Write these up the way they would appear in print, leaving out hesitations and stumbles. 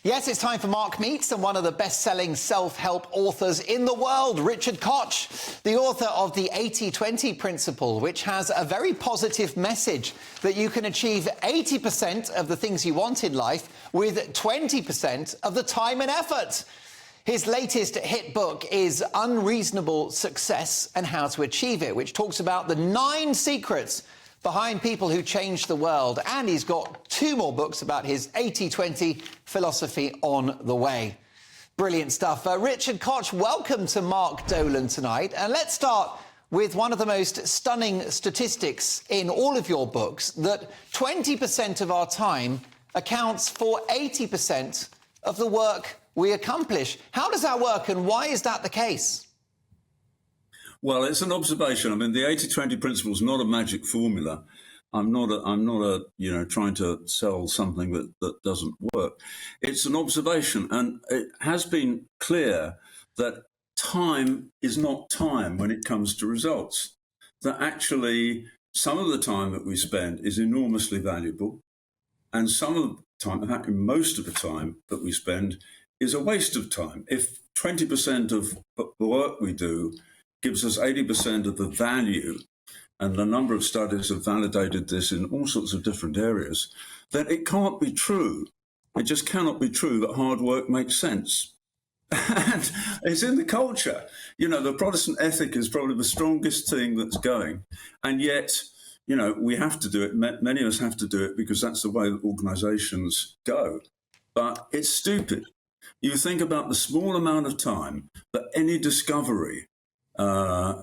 Yes, it's time for Mark Meets and one of the best-selling self-help authors in the world, Richard Koch, the author of the 80-20 principle, which has a very positive message that you can achieve 80% of the things you want in life with 20% of the time and effort. His latest hit book is Unreasonable Success and How to Achieve It, which talks about the 9 secrets behind people who changed the world. And he's got 2 more books about his 80-20 philosophy on the way. Brilliant stuff. Richard Koch, welcome to Mark Dolan tonight. And let's start with one of the most stunning statistics in all of your books, that 20% of our time accounts for 80% of the work we accomplish. How does that work, and why is that the case? Well, it's an observation. I mean, the 80-20 principle is not a magic formula. I'm not trying to sell something that doesn't work. It's an observation, and it has been clear that time is not time when it comes to results. That actually some of the time that we spend is enormously valuable, and some of the time, in fact, most of the time that we spend is a waste of time. If 20% of the work we do gives us 80% of the value, and a number of studies have validated this in all sorts of different areas, then it can't be true. It just cannot be true that hard work makes sense. And it's in the culture. You know, the Protestant ethic is probably the strongest thing that's going. And yet, you know, we have to do it. Many of us have to do it because that's the way that organizations go. But it's stupid. You think about the small amount of time that any discovery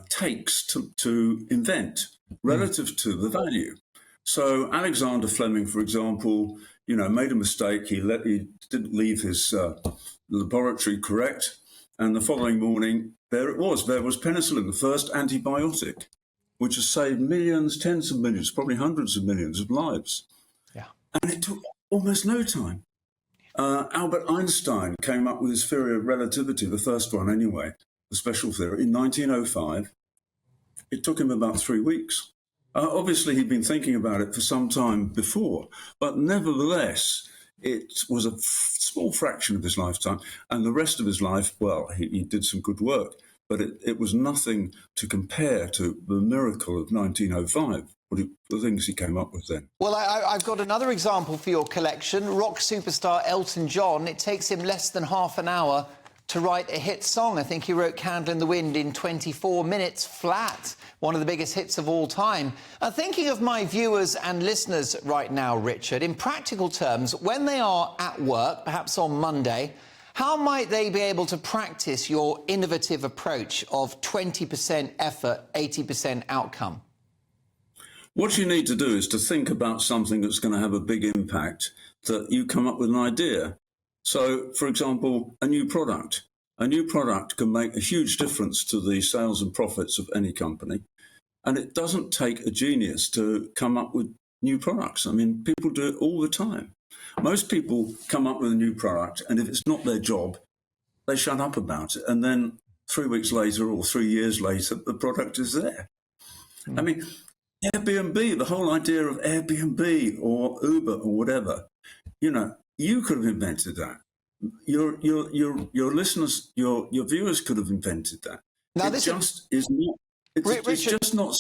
takes to invent relative to the value. So Alexander Fleming, for example, you know, made a mistake. He didn't leave his laboratory correct, and the following morning there it was. There was penicillin, the first antibiotic, which has saved millions, tens of millions, probably hundreds of millions of lives. Yeah, and it took almost no time. Albert Einstein came up with his theory of relativity, the first one anyway, the special theory, in 1905. It took him about 3 weeks. Obviously, he'd been thinking about it for some time before, but nevertheless, it was a small fraction of his lifetime. And the rest of his life, well, he did some good work, but it was nothing to compare to the miracle of 1905. The things he came up with then. Well, I've got another example for your collection. Rock superstar Elton John. It takes him less than half an hour to write a hit song. I think he wrote Candle in the Wind in 24 minutes flat, one of the biggest hits of all time. Thinking of my viewers and listeners right now, Richard, in practical terms, when they are at work, perhaps on Monday, how might they be able to practice your innovative approach of 20% effort, 80% outcome? What you need to do is to think about something that's going to have a big impact, that you come up with an idea. So, for example, a new product. A new product can make a huge difference to the sales and profits of any company. And it doesn't take a genius to come up with new products. I mean, people do it all the time. Most people come up with a new product, and if it's not their job, they shut up about it. And then 3 weeks later or 3 years later, the product is there. I mean, Airbnb, the whole idea of Airbnb or Uber or whatever, you know, you could have invented that. Your listeners, your viewers could have invented that. Now, it just is not. It's just not.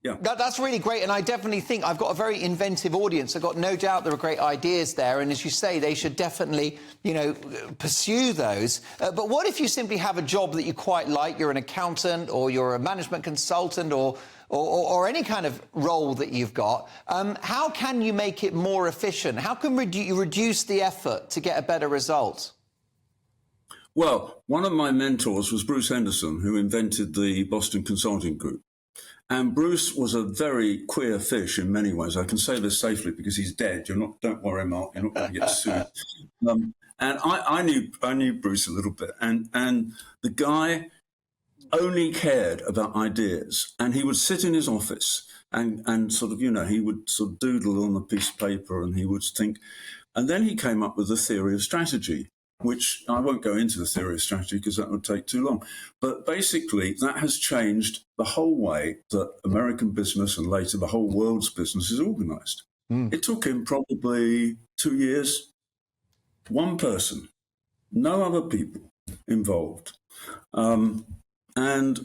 Yeah, that's really great, and I definitely think I've got a very inventive audience. I've got no doubt there are great ideas there, and as you say, they should definitely, you know, pursue those. But what if you simply have a job that you quite like? You're an accountant, or you're a management consultant, or any kind of role that you've got. How can you make it more efficient? How can you reduce the effort to get a better result? Well, one of my mentors was Bruce Henderson, who invented the Boston Consulting Group. And Bruce was a very queer fish in many ways. I can say this safely because he's dead. Don't worry, Mark, you're not going to get sued. And I knew Bruce a little bit. And the guy only cared about ideas, and he would sit in his office and sort of, you know, he would sort of doodle on a piece of paper, and he would think, and then he came up with the theory of strategy, which I won't go into the theory of strategy because that would take too long. But basically, that has changed the whole way that American business and later the whole world's business is organized. It took him probably 2 years One person, no other people involved. As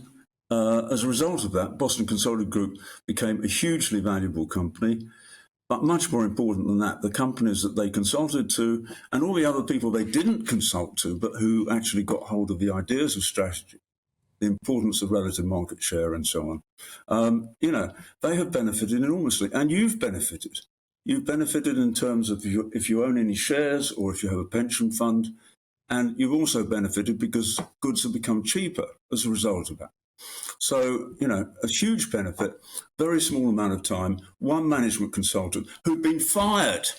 a result of that, Boston Consulting Group became a hugely valuable company. But much more important than that, the companies that they consulted to and all the other people they didn't consult to, but who actually got hold of the ideas of strategy, the importance of relative market share and so on, they have benefited enormously. And you've benefited. You've benefited in terms of if you own any shares or if you have a pension fund. And you've also benefited because goods have become cheaper as a result of that. So, a huge benefit, very small amount of time, one management consultant who'd been fired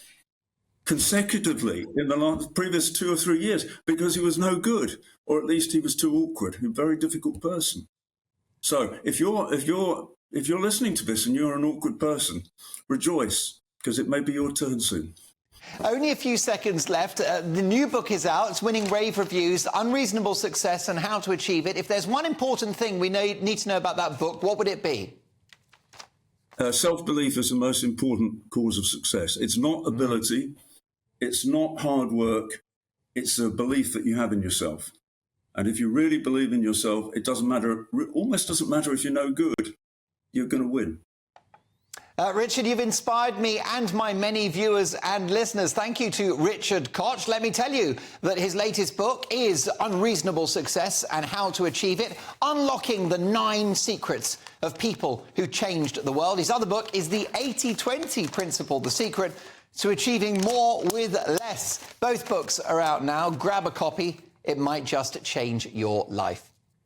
consecutively in the previous 2 or 3 years because he was no good, or at least he was too awkward, a very difficult person. So if you're listening to this and you're an awkward person, rejoice, because it may be your turn soon. Only a few seconds left. The new book is out. It's winning rave reviews, Unreasonable Success and How to Achieve It. If there's one important thing we need to know about that book, what would it be? Self-belief is the most important cause of success. It's not ability. It's not hard work. It's a belief that you have in yourself. And if you really believe in yourself, it doesn't matter, almost doesn't matter if you're no good, you're going to win. Richard, you've inspired me and my many viewers and listeners. Thank you to Richard Koch. Let me tell you that his latest book is Unreasonable Success and How to Achieve It, Unlocking the 9 Secrets of People Who Changed the World. His other book is the 80-20 Principle, the secret to achieving more with less. Both books are out now. Grab a copy. It might just change your life.